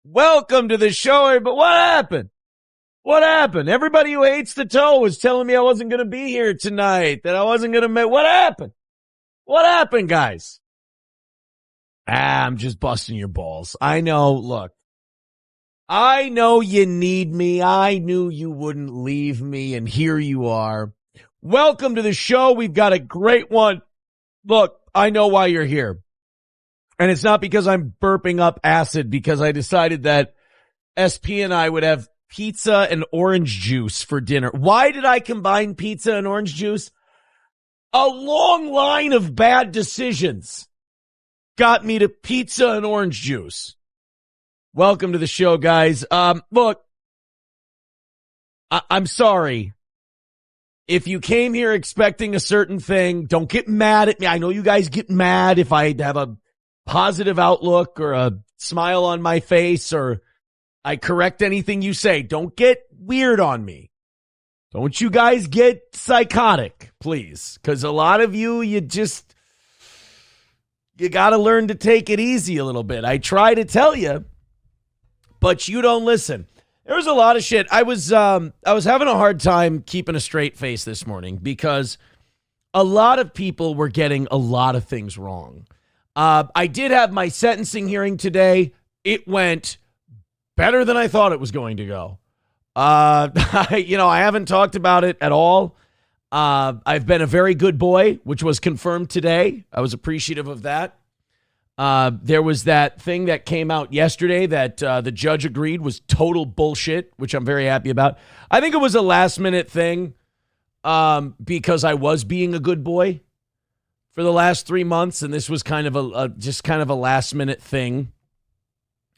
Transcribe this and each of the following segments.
Welcome to the show. But what happened? What happened? Everybody who hates the toe was telling me I wasn't going to be here tonight, that I wasn't going to make. What happened? What happened, guys? I'm just busting your balls. I know. Look, I know you need me. I knew you wouldn't leave me, and here you are. Welcome to the show. We've got a great one. Look, I know why you're here. And it's not because I'm burping up acid, because I decided that SP and I would have pizza and orange juice for dinner. Why did I combine pizza and orange juice? A long line of bad decisions got me to pizza and orange juice. Welcome to the show, guys. Look, I'm sorry. If you came here expecting a certain thing, don't get mad at me. I know you guys get mad if I have a positive outlook or a smile on my face or I correct anything you say. Don't get weird on me. Don't you guys get psychotic, please. Because a lot of you, you got to learn to take it easy a little bit. I try to tell you, but you don't listen. There was a lot of shit. I was having a hard time keeping a straight face this morning because a lot of people were getting a lot of things wrong. I did have my sentencing hearing today. It went better than I thought it was going to go. I haven't talked about it at all. I've been a very good boy, which was confirmed today. I was appreciative of that. There was that thing that came out yesterday that the judge agreed was total bullshit, which I'm very happy about. I think it was a last minute thing because I was being a good boy for the last 3 months, and this was kind of a last minute thing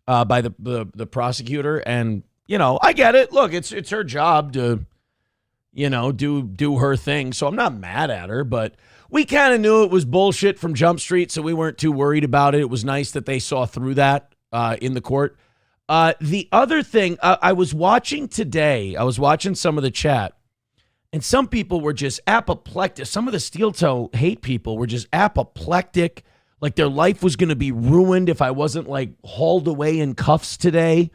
by the prosecutor. And I get it. Look, it's her job to do her thing, so I'm not mad at her. But we kind of knew it was bullshit from Jump Street, so we weren't too worried about it. It was nice that they saw through that in the court. The other thing, I was watching today. I was watching some of the chat. And some people were just apoplectic. Some of the steel toe hate people were just apoplectic. Like their life was going to be ruined if I wasn't like hauled away in cuffs today.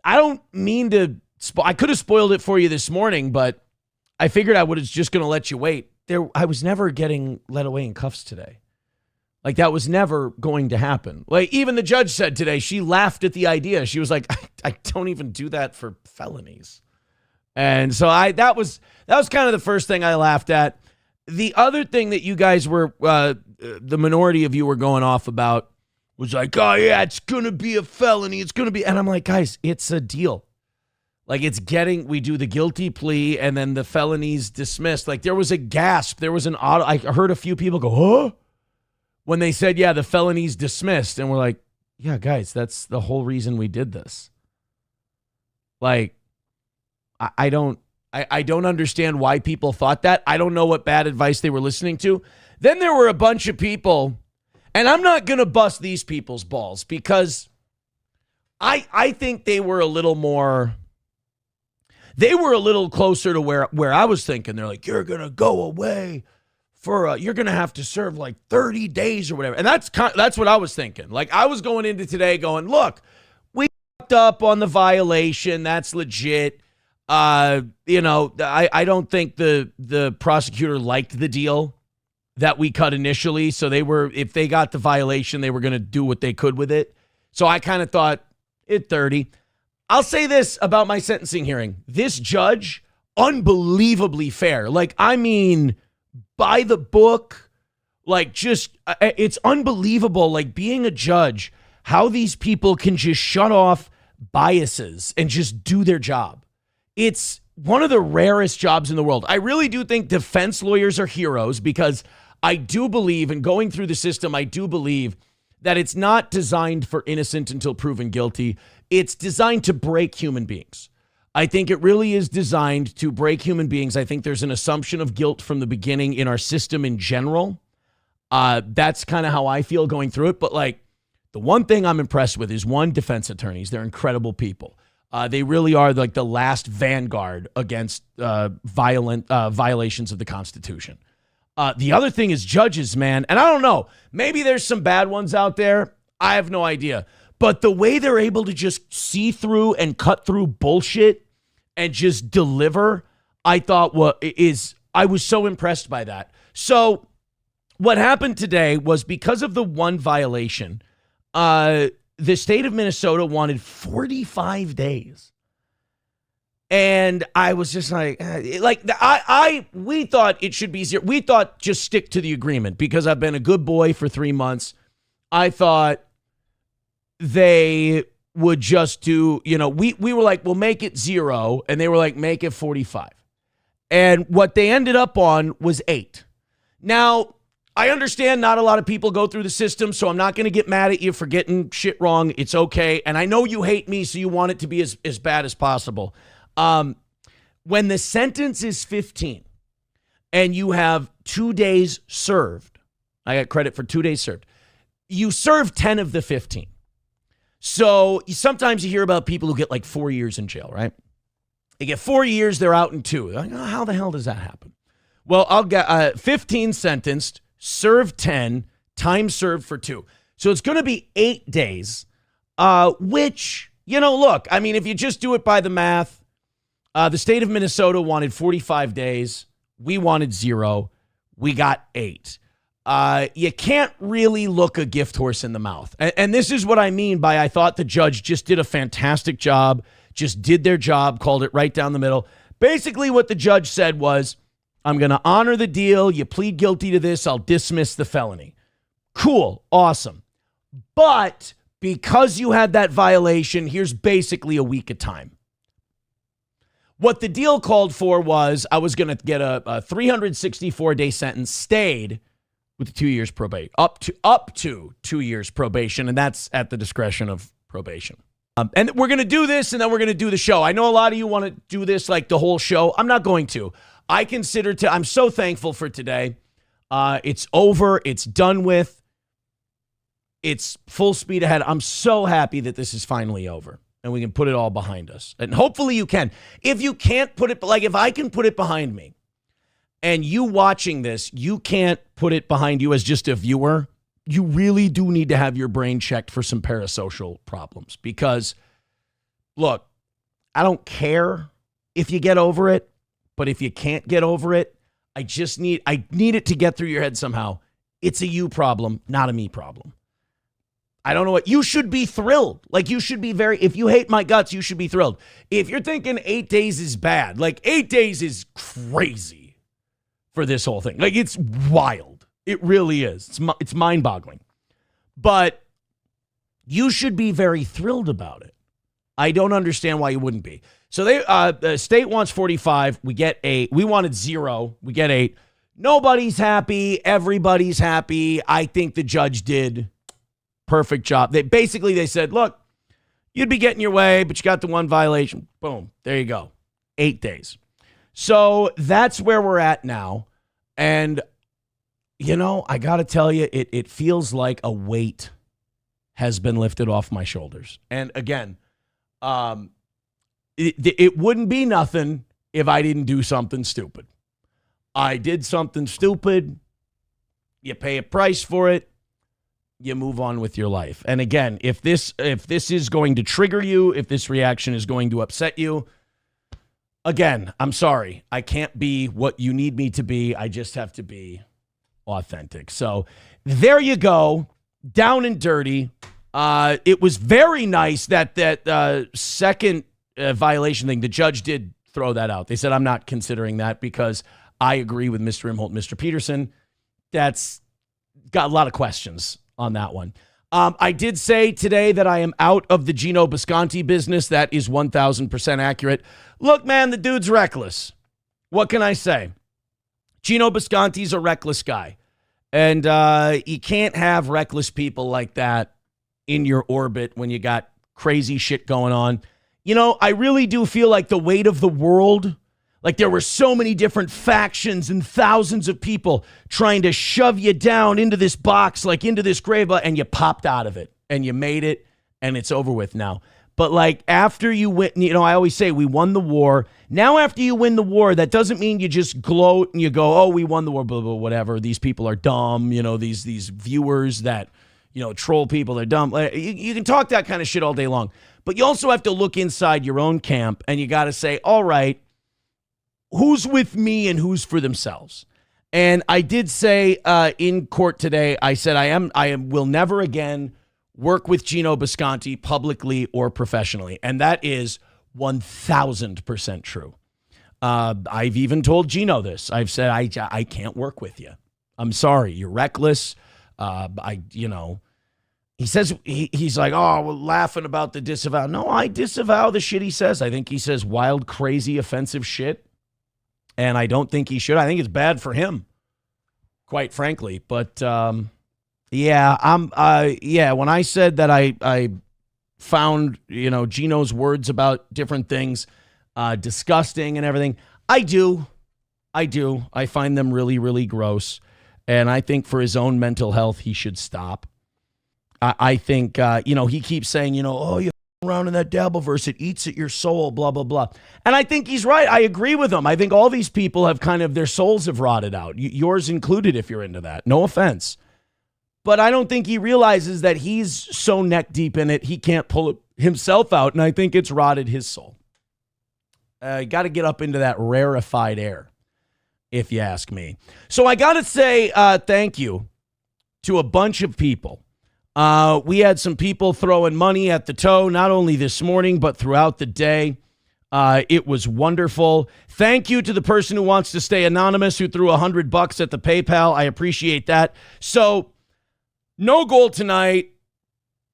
I don't mean to. I could have spoiled it for you this morning, but I figured I was just going to let you wait. I was never getting led away in cuffs today. Like that was never going to happen. Like even the judge said today, she laughed at the idea. She was like, I don't even do that for felonies. And so that was kind of the first thing I laughed at. The other thing that you guys were, the minority of you were going off about was like, oh yeah, it's going to be a felony. It's going to be, and I'm like, guys, it's a deal. Like we do the guilty plea and then the felony's dismissed. Like there was a gasp. There was I heard a few people go, huh? When they said, yeah, the felony's dismissed. And we're like, yeah, guys, that's the whole reason we did this. Like, I don't understand why people thought that. I don't know what bad advice they were listening to. Then there were a bunch of people, and I'm not going to bust these people's balls because I think they were a little closer to where I was thinking. They're like, you're going to go away you're going to have to serve like 30 days or whatever. And that's what I was thinking. Like I was going into today going, look, we fucked up on the violation. That's legit. I don't think the prosecutor liked the deal that we cut initially. So if they got the violation, they were going to do what they could with it. So I kind of thought it 30. I'll say this about my sentencing hearing. This judge, unbelievably fair. Like, I mean, by the book, like just, it's unbelievable. Like being a judge, how these people can just shut off biases and just do their job. It's one of the rarest jobs in the world. I really do think defense lawyers are heroes because I do believe, in going through the system, I do believe that it's not designed for innocent until proven guilty. It's designed to break human beings. I think it really is designed to break human beings. I think there's an assumption of guilt from the beginning in our system in general. That's kind of how I feel going through it. But like the one thing I'm impressed with is defense attorneys. They're incredible people. They really are like the last vanguard against violations of the Constitution. The other thing is judges, man. And I don't know, maybe there's some bad ones out there. I have no idea. But the way they're able to just see through and cut through bullshit and just deliver, I thought I was so impressed by that. So what happened today was because of the one violation, the state of Minnesota wanted 45 days. And I was just like we thought it should be 0. We thought just stick to the agreement because I've been a good boy for 3 months. I thought they would just do, we were like, we'll make it 0. And they were like, make it 45. And what they ended up on was 8. Now, I understand not a lot of people go through the system, so I'm not going to get mad at you for getting shit wrong. It's okay. And I know you hate me, so you want it to be as bad as possible. When the sentence is 15 and you have 2 days served, I got credit for 2 days served. You serve 10 of the 15. So sometimes you hear about people who get like 4 years in jail, right? They get 4 years, they're out in 2. Like, oh, how the hell does that happen? Well, I'll get 15 sentenced, served 10, time served for 2. So it's going to be 8 days, which, look, I mean, if you just do it by the math, the state of Minnesota wanted 45 days. We wanted 0. We got 8. You can't really look a gift horse in the mouth. And this is what I mean by I thought the judge just did a fantastic job, just did their job, called it right down the middle. Basically what the judge said was, I'm going to honor the deal. You plead guilty to this. I'll dismiss the felony. Cool. Awesome. But because you had that violation, here's basically a week of time. What the deal called for was I was going to get a 364-day sentence stayed with 2 years probation, up to 2 years probation, and that's at the discretion of probation. And we're going to do this, and then we're going to do the show. I know a lot of you want to do this like the whole show. I'm not going to. I'm so thankful for today. It's over. It's done with. It's full speed ahead. I'm so happy that this is finally over and we can put it all behind us. And hopefully you can. If you can't put it, like if I can put it behind me and you watching this, you can't put it behind you as just a viewer, you really do need to have your brain checked for some parasocial problems because, look, I don't care if you get over it. But if you can't get over it, I need it to get through your head somehow. It's a you problem, not a me problem. I don't know what, you should be thrilled. Like you should be if you hate my guts, you should be thrilled. If you're thinking 8 days is bad, like 8 days is crazy for this whole thing. Like it's wild. It really is. It's mind boggling. But you should be very thrilled about it. I don't understand why you wouldn't be. So the state wants 45. We get 8. We wanted 0. We get 8. Nobody's happy. Everybody's happy. I think the judge did perfect job. They said, look, you'd be getting your way, but you got the one violation. Boom. There you go. 8 days. So that's where we're at now. And, I got to tell you, it feels like a weight has been lifted off my shoulders. And again, it wouldn't be nothing if I didn't do something stupid. I did something stupid. You pay a price for it. You move on with your life. And again, if this is going to trigger you, if this reaction is going to upset you, again, I'm sorry. I can't be what you need me to be. I just have to be authentic. So there you go. Down and dirty. It was very nice that second violation thing, the judge did throw that out. They said, I'm not considering that because I agree with Mr. Imholt, Mr. Peterson. That's got a lot of questions on that one. I did say today that I am out of the Geno Bisconte business. That is 1,000% accurate. Look, man, the dude's reckless. What can I say? Geno Bisconte's a reckless guy. And you can't have reckless people like that in your orbit when you got crazy shit going on. I really do feel like the weight of the world, like there were so many different factions and thousands of people trying to shove you down into this box, like into this grave, and you popped out of it and you made it and it's over with now. But like after you win, I always say we won the war. Now after you win the war, that doesn't mean you just gloat and you go, oh, we won the war, blah, blah, whatever. These people are dumb. These viewers that, troll people, they're dumb. You can talk that kind of shit all day long. But you also have to look inside your own camp, and you got to say, all right, who's with me and who's for themselves? And I did say in court today, I said will never again work with Geno Bisconte publicly or professionally. And that is 1,000% true. I've even told Gino this. I've said, I can't work with you. I'm sorry. You're reckless. He says, he's like, oh, we're laughing about the disavow. No, I disavow the shit he says. I think he says wild, crazy, offensive shit. And I don't think he should. I think it's bad for him, quite frankly. But, when I said that I found, Gino's words about different things disgusting and everything, I do. I find them really, really gross. And I think for his own mental health, he should stop. I think, he keeps saying, you're around in that Dabbleverse, it eats at your soul, blah, blah, blah. And I think he's right. I agree with him. I think all these people have kind of, their souls have rotted out. Yours included if you're into that. No offense. But I don't think he realizes that he's so neck deep in it, he can't pull it himself out. And I think it's rotted his soul. Got to get up into that rarefied air, if you ask me. So I got to say thank you to a bunch of people. We had some people throwing money at the toe, not only this morning, but throughout the day. It was wonderful. Thank you to the person who wants to stay anonymous, who threw $100 at the PayPal. I appreciate that. So no goal tonight,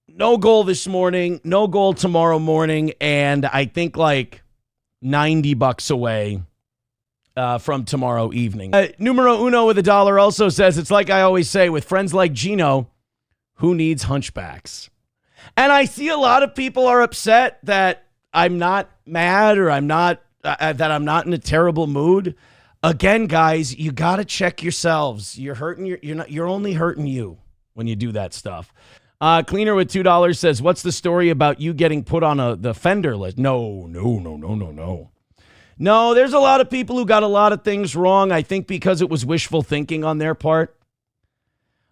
no goal this morning, no goal tomorrow morning. And I think like $90 away from tomorrow evening. Numero uno with $1 also says, it's like I always say, with friends like Gino, who needs hunchbacks? And I see a lot of people are upset that I'm not mad or I'm not in a terrible mood. Again, guys, you got to check yourselves. You're hurting you're only hurting you when you do that stuff. Cleaner with $2 says, what's the story about you getting put on the fender list? No. No, there's a lot of people who got a lot of things wrong. I think because it was wishful thinking on their part.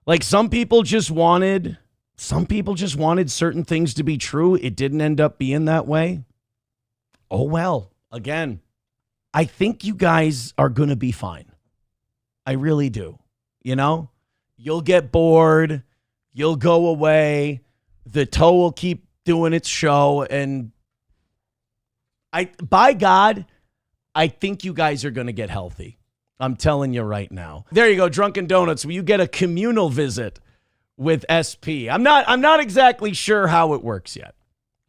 Like some people just wanted certain things to be true. It didn't end up being that way. Oh, well, again, I think you guys are going to be fine. I really do. You'll get bored. You'll go away. The toe will keep doing its show. And by God, I think you guys are going to get healthy. I'm telling you right now. There you go, Drunken Donuts. You get a communal visit with SP. I'm not exactly sure how it works yet.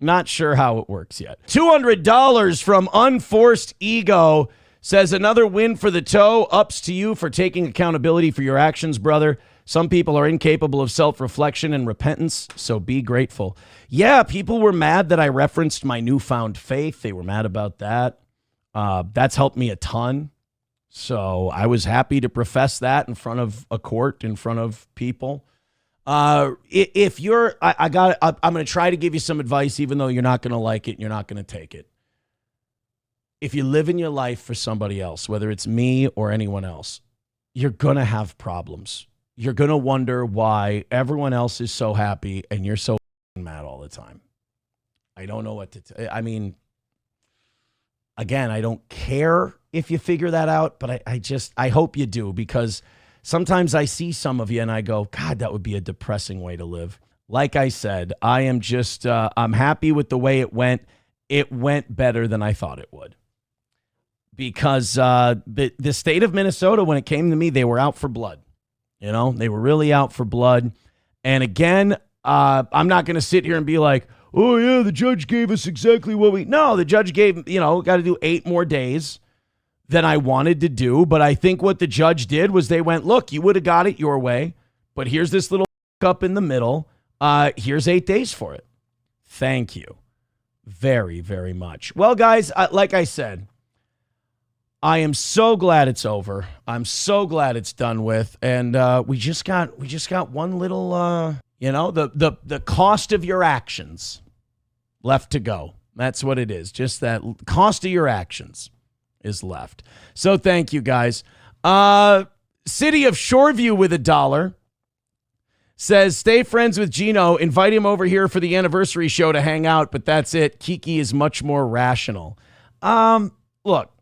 $200 from Unforced Ego says, another win for the toe. Ups to you for taking accountability for your actions, brother. Some people are incapable of self-reflection and repentance, so be grateful. Yeah, people were mad that I referenced my newfound faith. They were mad about that. That's helped me a ton. So I was happy to profess that in front of a court, in front of people. If you're, I'm going to try to give you some advice, even though you're not going to like it and you're not going to take it. If you live in your life for somebody else, whether it's me or anyone else, you're going to have problems. You're going to wonder why everyone else is so happy and you're so mad all the time. I don't know what to again, I don't care if you figure that out, but I hope you do, because sometimes I see some of you and I go, God, that would be a depressing way to live. Like I said, I am just, I'm happy with the way it went. It went better than I thought it would. Because the state of Minnesota, when it came to me, they were out for blood. They were really out for blood. And again, I'm not going to sit here and be like, oh, yeah, the judge gave us exactly what No, the judge gave, got to do 8 more days than I wanted to do. But I think what the judge did was they went, look, you would have got it your way, but here's this little up in the middle. Here's 8 days for it. Thank you very, very much. Well, guys, like I said, I am so glad it's over. I'm so glad it's done with. And we just got one little, the cost of your actions left to go. That's what it is. Just that cost of your actions is left. So thank you, guys. City of Shoreview with $1 says, stay friends with Gino. Invite him over here for the anniversary show to hang out, but that's it. Kiki is much more rational. Look,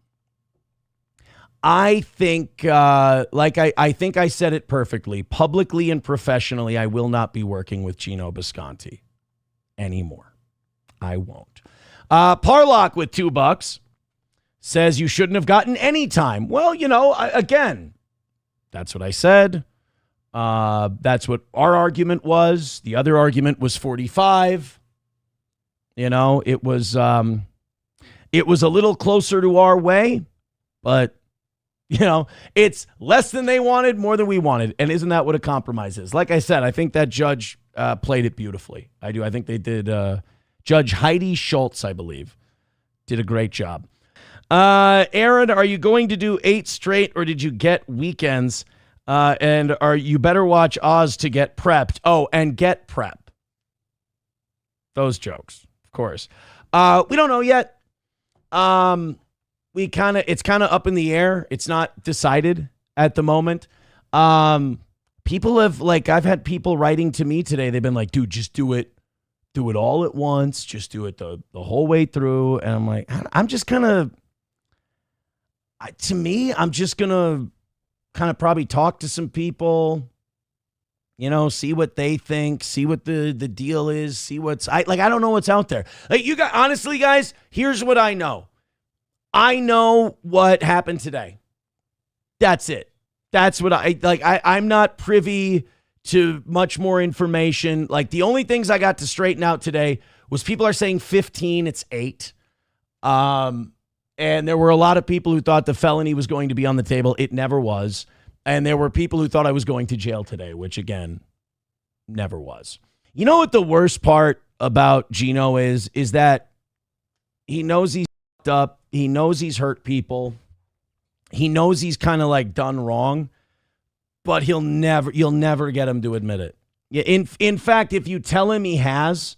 I think, I think I said it perfectly. Publicly and professionally, I will not be working with Geno Bisconte anymore. I won't. Parlock with $2 says you shouldn't have gotten any time. Well, again, that's what I said. That's what our argument was. The other argument was 45. It was a little closer to our way, but it's less than they wanted, more than we wanted. And isn't that what a compromise is? Like I said, I think that judge played it beautifully. I do. I think they did. Judge Heidi Schultz, I believe, did a great job. Aaron, are you going to do 8 straight or did you get weekends? And you better watch Oz to get prepped. Oh, and get prep. Those jokes, of course. We don't know yet. It's kind of up in the air. It's not decided at the moment. People have I've had people writing to me today. They've been like, dude, just do it. Do it all at once. Just do it the whole way through. And I'm like, I'm just kind of, to me, I'm just going to kind of probably talk to some people, see what they think, see what the deal is, see what's, I don't know what's out there. Honestly, guys, here's what I know. I know what happened today. That's it. That's what I'm not privy to much more information. The only things I got to straighten out today was people are saying 15, it's 8. And there were a lot of people who thought the felony was going to be on the table. It never was. And there were people who thought I was going to jail today, which again, never was. You know what the worst part about Gino is that he knows he's fucked up. He knows he's hurt people. He knows he's kind of done wrong. But you'll never get him to admit it. In fact, if you tell him he has,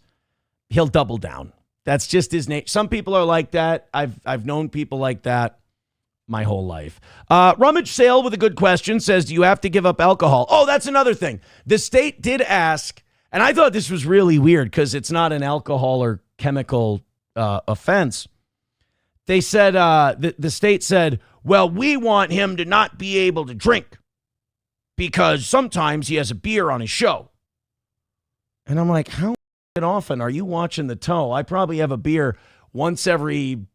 he'll double down. That's just his nature. Some people are like that. I've known people like that my whole life. Rummage Sale with a good question says, do you have to give up alcohol? Oh, that's another thing. The state did ask, and I thought this was really weird because it's not an alcohol or chemical offense. They said, the state said, well, we want him to not be able to drink, because sometimes he has a beer on his show. And I'm like, how often are you watching the toe? I probably have a beer once every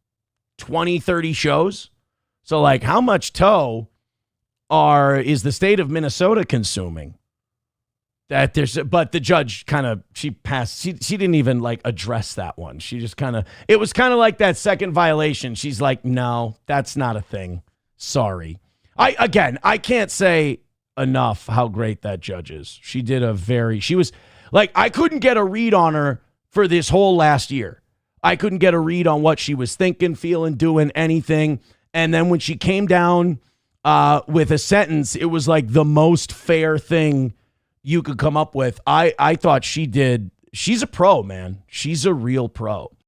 20, 30 shows. So how much toe is the state of Minnesota consuming? But the judge she passed. She didn't even address that one. She just it was kind of like that second violation. She's like, no, that's not a thing. Sorry. I can't say enough how great that judge is. She was I couldn't get a read on her for this whole last year. I couldn't get a read on what she was thinking, feeling, doing, anything. And then when she came down with a sentence, it was the most fair thing you could come up with. I thought she did. She's a pro, man. She's a real pro.